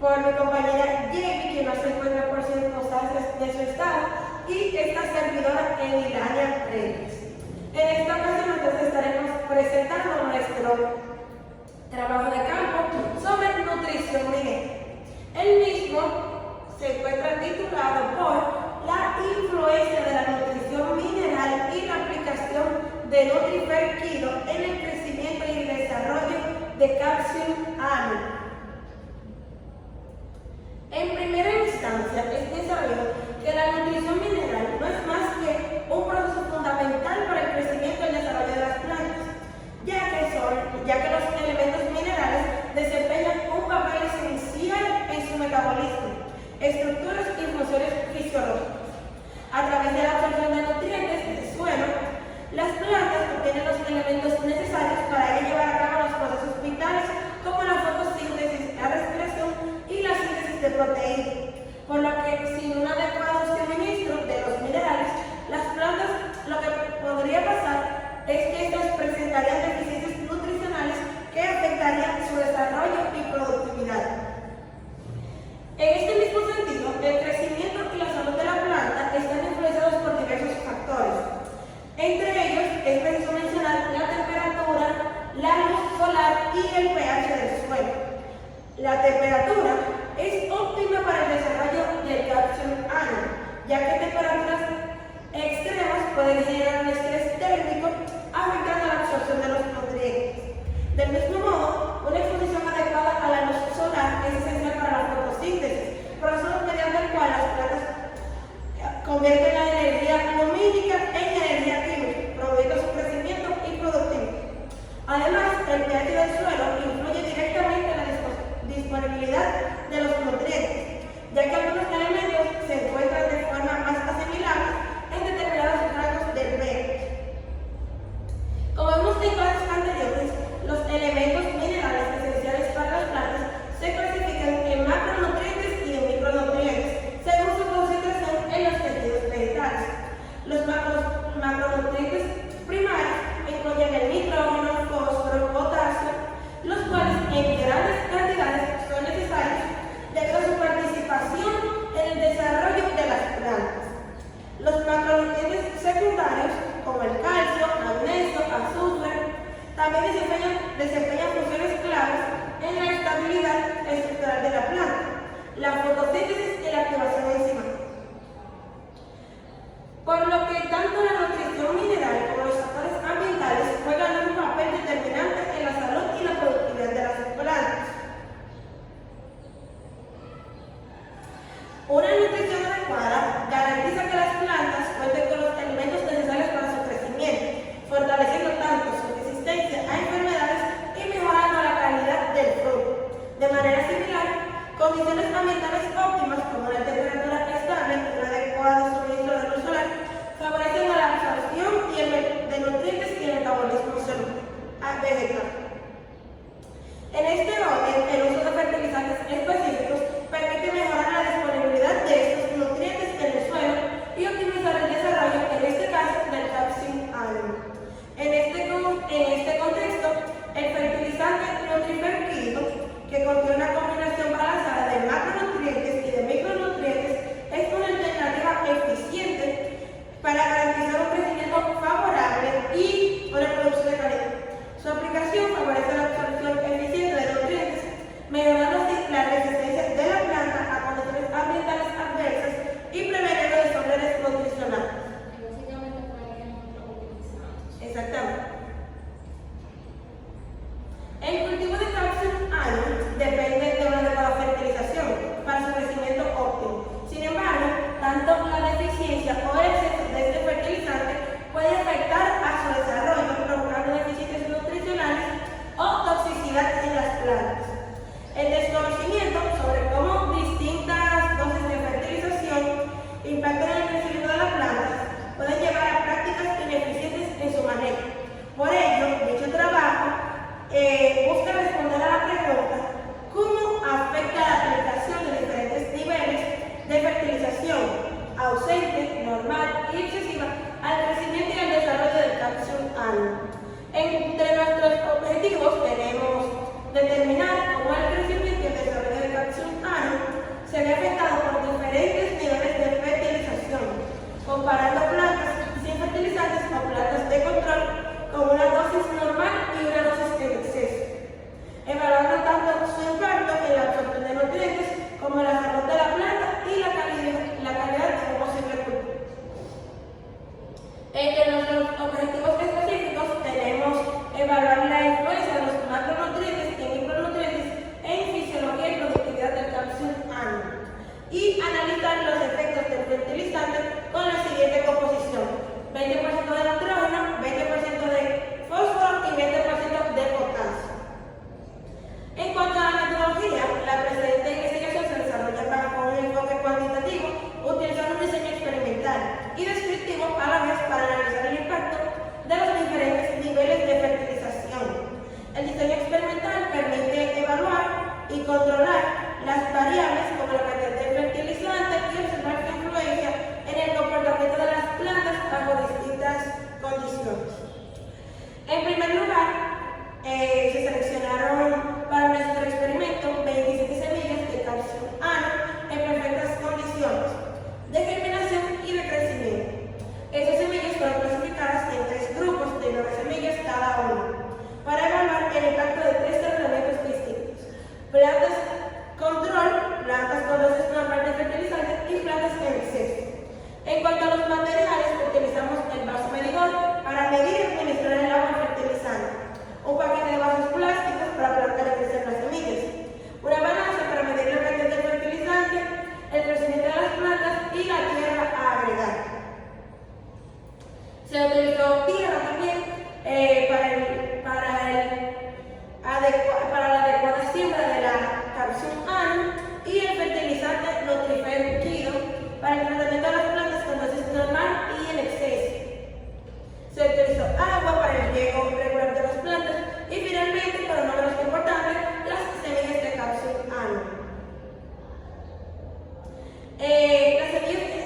por mi compañera Jamie, que no se encuentra por circunstancias de su estado, y esta servidora Emiliana Reyes. En esta ocasión entonces estaremos presentando nuestro trabajo de campo sobre nutrición minera. El mismo se encuentra titulado por la influencia de la nutrición mineral y la aplicación de Nutrifer Kilo en el crecimiento y el desarrollo de Calcium Ano. En primera instancia, es bien sabido que la nutrición mineral no es más que un proceso fundamental para el crecimiento y el desarrollo de las plantas, ya que los elementos minerales desempeñan un papel esencial en su metabolismo, estructuras y funciones fisiológicas. A través de la absorción de nutrientes del suelo, las plantas obtienen los elementos necesarios para llevar a cabo los procesos vitales como la fotosíntesis, la respiración y la síntesis de proteínas, por lo que sin un adecuado suministro de los minerales, las plantas lo que podría pasar es que estas presentarían deficiencias nutricionales que afectarían su desarrollo y productividad. En este mismo sentido, el crecimiento y la salud de la planta están influenciados por diversos factores. Entre ellos es preciso mencionar la temperatura, la luz solar y el pH del suelo. La temperatura es óptima para el desarrollo del Calcium Ano, ya que temperaturas extremas pueden generar un estrés térmico afectando la absorción de los nutrientes. Del mismo modo, una exposición adecuada a la luz solar es esencial para la fotosíntesis, proceso mediante el cual las plantas convierten la energía lumínica en energía química, promoviendo su crecimiento y productividad. Además, el pH del suelo influye directamente en la disponibilidad de los nutrientes, ya que algunos elementos se encuentran de forma más asimilable en determinados rangos del pH. Como vimos en clases anteriores, los elementos minerales esenciales para las plantas se clasifican en macronutrientes y en micronutrientes según su concentración en los tejidos vegetales. Los macronutrientes primarios incluyen el nitrógeno, fósforo, potasio, los cuales en grandes cantidades son necesarios debido a su participación en el desarrollo de las plantas. Los macronutrientes secundarios, como el calcio, magnesio, azufre, también desempeñan funciones claves en la estabilidad estructural de la planta, la fotosíntesis y la activación enzimática. Por lo que tanto la nutrición mineral como los factores ambientales juegan un papel determinante en la salud y la productividad de las plantas. Una nutrición adecuada garantiza que las plantas cuenten con los elementos necesarios para su crecimiento, fortaleciendo tanto su resistencia a enfermedades y mejorando la calidad del fruto. De manera similar, condiciones ambientales Entre nuestros objetivos específicos tenemos evaluar la influencia de los macronutrientes y micronutrientes en fisiología y productividad del calcium año y analizar los efectos del fertilizante con la siguiente composición: 20% de nitrógeno, 20% de fósforo y 20% de potasio. En cuanto a la metodología, la presente investigación se desarrolla bajo un enfoque cuantitativo, utilizando un diseño experimental y descriptivo a la vez para analizar el impacto de los diferentes niveles de fertilización. El diseño experimental permite evaluar y controlar las variables como la cantidad de fertilizante y observar su influencia en el comportamiento de las plantas bajo distintas condiciones. En primer lugar, se seleccionaron para nuestro experimento 27 semillas de calcio ano en perfectas condiciones de germinación y de crecimiento. Esas semillas fueron clasificadas en 3 grupos de 9 semillas cada uno para evaluar el impacto de 3 elementos distintos: plantas control, plantas con dosis normal de fertilizante y plantas en exceso. En cuanto a los materiales, utilizamos el vaso medidor para medir y administrar el agua fertilizante, un paquete de vasos plásticos para plantar y crecer las semillas, una balanza para medir la cantidad de fertilizante, el crecimiento de las plantas y la tierra a agregar. Se utilizó tierra también para la adecuada siembra de la calcium ano y el fertilizante Nutrifen para el tratamiento de las plantas con dosis normal y en exceso. Se utilizó agua para el riego regular de las plantas y finalmente, pero no menos importante, las semillas de calcium ano.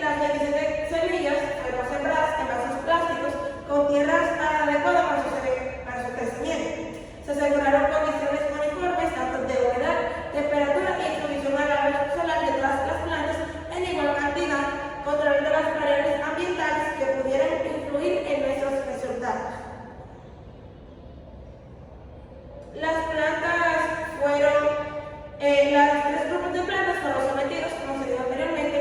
Las 27 semillas fueron sembradas en vasos plásticos con tierras adecuadas para su crecimiento. Se aseguraron condiciones uniformes tanto de humedad, temperatura y exposición a la luz solar de todas las plantas en igual cantidad, controlando las variables ambientales que pudieran influir en nuestros resultados. Las plantas los 3 grupos de plantas fueron sometidos, como se dijo anteriormente,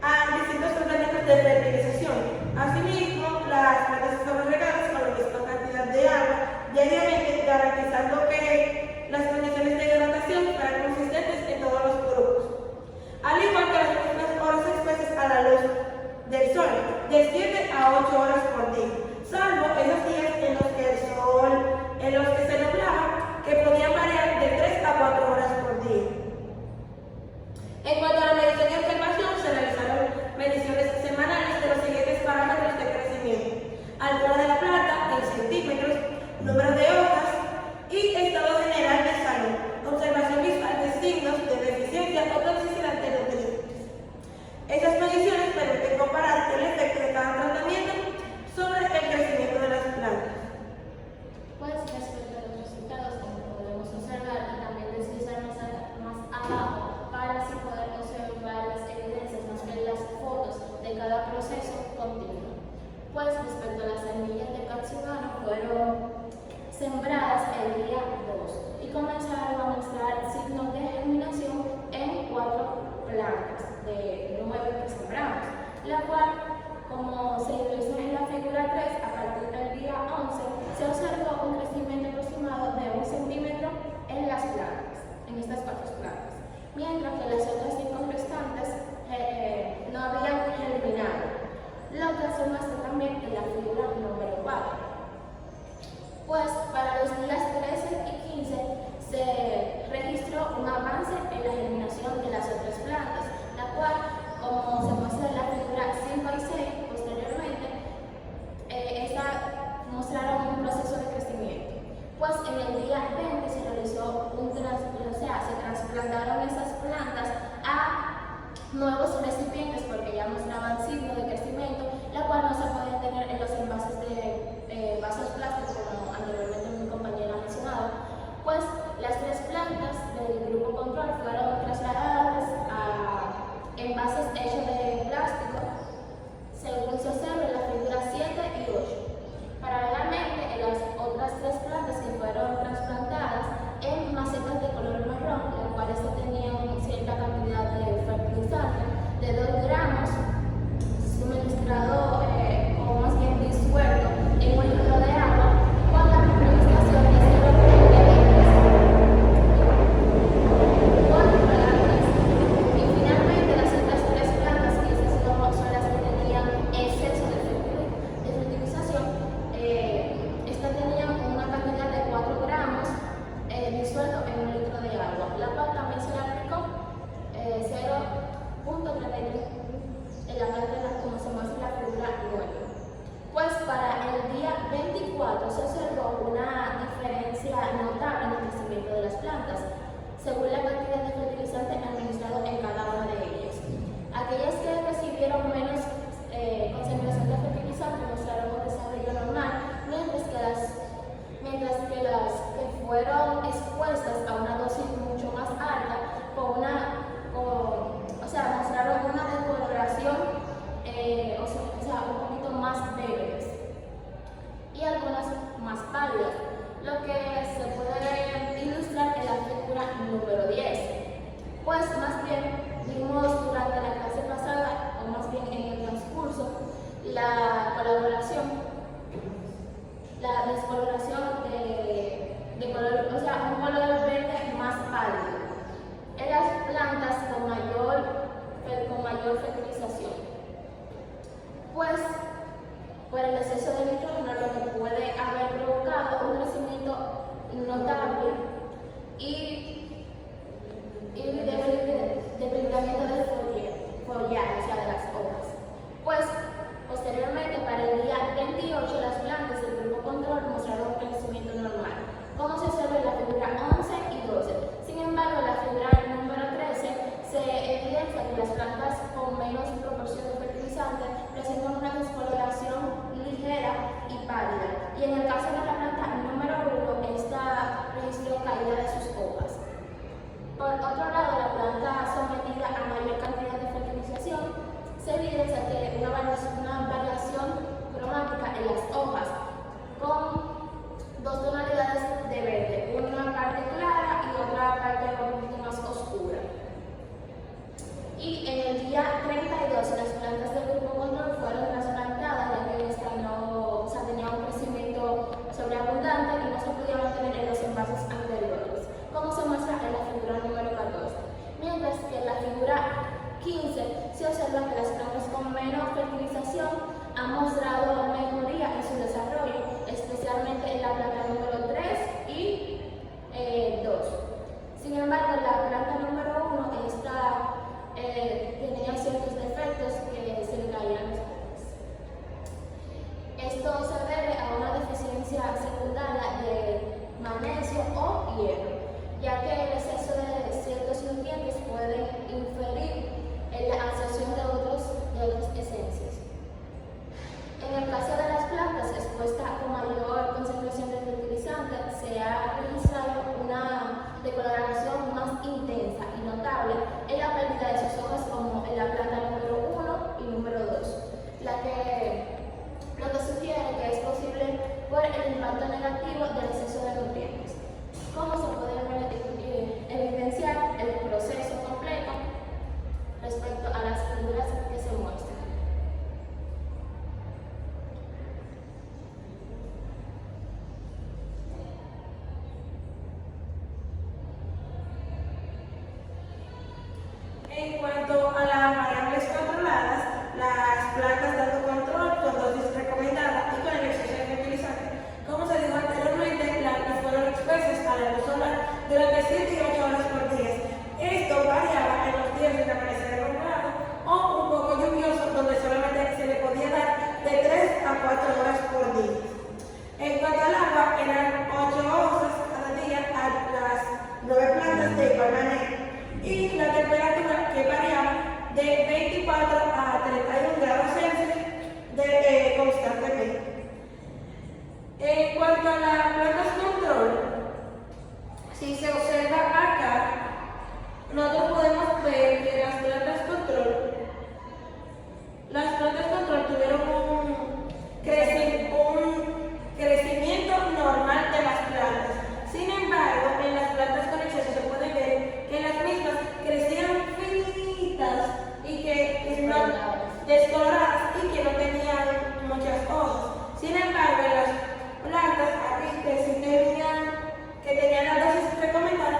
a distintos tratamientos de fertilización. Asimismo, las plantas fueron regadas con la misma cantidad de agua diariamente, garantizando que las condiciones de hidratación fueran consistentes en todos los grupos, al igual que las mismas horas expuestas a la luz del sol, de 7 a 8 horas por día, salvo esos días en los que se nublaba, que podían variar de 3 a 4 horas por día. En cuanto a la medición y observación, se realizaron mediciones semanales de los siguientes parámetros de crecimiento: altura de la planta en centímetros, número de hojas y estado general de salud, observación visual de signos de deficiencia o toxicidad de nutrientes. Esas mediciones permiten comparar el efecto de cada tratamiento sobre el crecimiento de las plantas. Pues respecto a los resultados, como podemos observar y también deslizar más abajo para así poder observar las evidencias, más bien las fotos de cada proceso continuo. Pues respecto a las semillas de calcium ano, fueron sembradas el día 2 y comenzaron a mostrar signos de germinación en 4 plantas de 9 que sembramos, la cual, como se ilustra en la figura 3, a partir del día 11 se observó un crecimiento aproximado de 1 centímetro en las plantas, en estas 4 plantas, mientras que las otras 5 restantes no habían germinado, lo que se muestra también en la figura número 4. Pues para los días 13 y 15 se registró un avance en la germinación de las otras plantas, la cual, como se muestra en la figura 5 y 6 posteriormente, mostraron un proceso de crecimiento. Pues en el día 20 se realizó se trasplantaron esas plantas a nuevos recipientes porque ya mostraban signos de crecimiento, la cual no se podía tener en los envases de vasos plásticos, como anteriormente mi compañera mencionaba. Pues las 3 plantas del grupo control fueron trasladadas a envases hechos de plástico, según se observa en la figura 7 y 8. Paralelamente, en las otras 3 plantas que fueron trasplantadas en macetas de color marrón, las cuales tenían cierta cantidad de fertilizante de 2 gramos suministrado, o más bien 24 se observó una diferencia notable en el crecimiento de las plantas, según la cantidad de fertilizante administrado en cada una de ellas. Aquellas que recibieron menos concentración de fertilizante mostraron un desarrollo normal, mientras que las que fueron expuestas a una dosis mucho más alta, mostraron una decoloración, un poquito más verdes y algunas más pálidas, lo que se puede ilustrar en la figura número 10. Pues más bien vimos durante la clase pasada, o más bien en el transcurso, la descoloración de color, un color verde más pálido en las plantas con mayor fertilización. Pues por el exceso de nitrógeno, lo que puede haber provocado un crecimiento notable y debilitamiento del follaje, de las hojas. Pues posteriormente, para el día 28, las plantas del grupo control mostraron un crecimiento normal, como se observa en la figura 11 y 12. Sin embargo, en la figura número 13 se evidencia que las plantas con menos proporción de fertilizante presentan una descoloración ligera y pálida, y en el caso de la planta número 1, esta registró caída de sus hojas. Por otro lado, la planta sometida a mayor cantidad de fertilización se evidencia que una variación cromática en las hojas, con dos tonalidades de verde, una parte clara y otra parte un poquito más oscura. Y en el día 32, las plantas del grupo control fueron trasplantadas, ya que esta tenía un crecimiento sobreabundante y no se podía mantener en los envases anteriores, como se muestra en la figura número 14. Mientras que en la figura 15 se observa que las plantas con menos fertilización han mostrado mejoría en su desarrollo, especialmente en la planta número 3 y 2. Sin embargo, en la planta número 1, esta tenía ciertos defectos que se le caían los hojas. Esto se debe a una deficiencia secundaria de magnesio o hierro, ya que el exceso de ciertos nutrientes puede inferir en la absorción de otras esencias. En el caso de las plantas expuestas con mayor concentración de fertilizante, se ha registrado una decoloración más intensa y notable en la pérdida de sus hojas, como en la planta número 1 y número 2, lo que sugiere que es posible por el impacto negativo del exceso de nutrientes. ¿Cómo se puede evidenciar el proceso completo respecto a las figuras que se muestran? En cuanto a las variables controladas, las plantas dando control con dosis recomendada y con el exceso de fertilizante. Como se dijo anteriormente, las fueron expuestas a la luz solar durante 7 y 8 horas por día. Esto variaba en los días de amanecer nublado o un poco lluvioso, donde solamente se le podía dar de 3 a 4 horas por día. En cuanto al agua, eran 8 onzas cada día a las 9 plantas de igual manera. Y la temperatura que variaba de 24 a 31 grados Celsius constantemente. En cuanto a las plantas control, si se observa acá, nosotros podemos ver que las plantas control tuvieron un crecimiento normal de las plantas. Sin embargo, en las plantas con exceso se puede ver que las mismas crecían finitas y que descoloradas y que no tenían muchas hojas. Sin embargo, en las plantas aquí que tenían la dosis recomendada,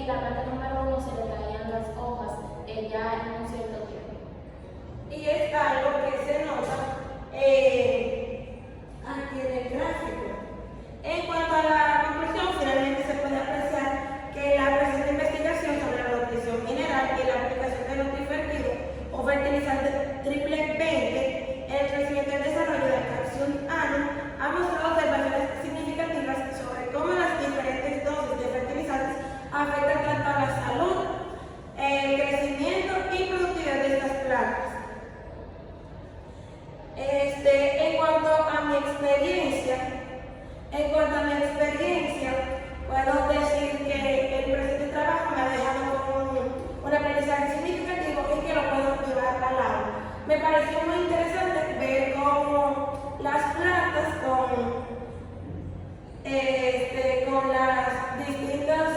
y la planta número 1 se le caían las hojas ya en un cierto tiempo. Y es algo que se nota aquí en el gráfico. En cuanto a la conclusión, finalmente se puede apreciar que la presente investigación sobre la nutrición mineral y la aplicación de nutrifertido o fertilizante triple 20 en el crecimiento y el desarrollo de la Capsule Annuum ha mostrado observaciones significativas sobre cómo las diferentes dosis de fertilizantes afectan tanto a la salud, el crecimiento y productividad de estas plantas. En cuanto a mi experiencia, puedo decir que el presente trabajo me ha dejado con un aprendizaje significativo y que lo puedo llevar al aula. Me pareció muy interesante ver cómo las plantas con las distintas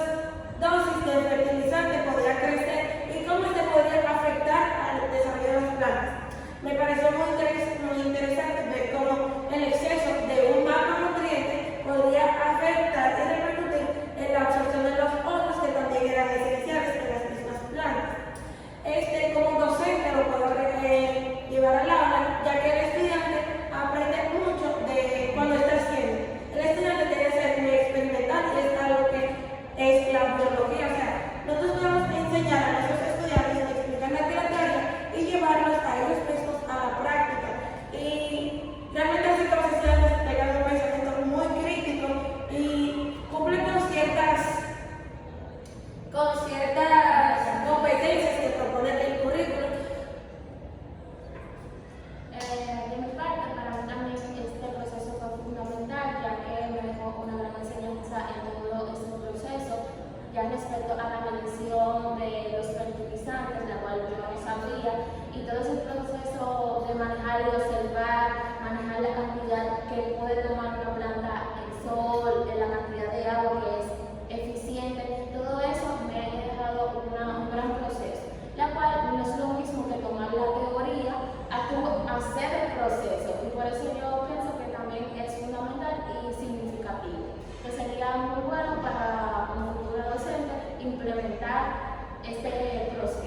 dosis de fertilizante podían crecer y cómo se podía afectar al desarrollo de las plantas. Me pareció muy interesante ver cómo el exceso de un macronutriente podría afectar y repercutir en la absorción de los otros que también eran esenciales en las mismas plantas. Como docente lo puedo llevar al aula, ya que el estudiante aprende mucho de cuando está haciendo. El estudiante tiene que ser muy experimental y es algo que es la biología. O sea, nosotros podemos enseñar a nuestros estudiantes a explicar la teoría y llevarlos a ellos mismos a la práctica. Y realmente hace que los estudiantes tengan un pensamiento muy crítico y cumplen con ciertas competencias que propone el currículum. De mi parte, para mí también este proceso fue fundamental, ya que me dejó una gran enseñanza en todo este proceso, ya respecto a la medición de los fertilizantes, la cual yo no sabía, y todo ese proceso de manejar y observar, manejar la cantidad que puede tomar una planta, el sol, la cantidad de agua que es eficiente, todo eso me ha dejado un gran proceso, la cual no es lo mismo que tomar la teoría a hacer el proceso, y por eso yo pienso que también es fundamental y significativo, que sería muy bueno para un futuro docente implementar este proceso.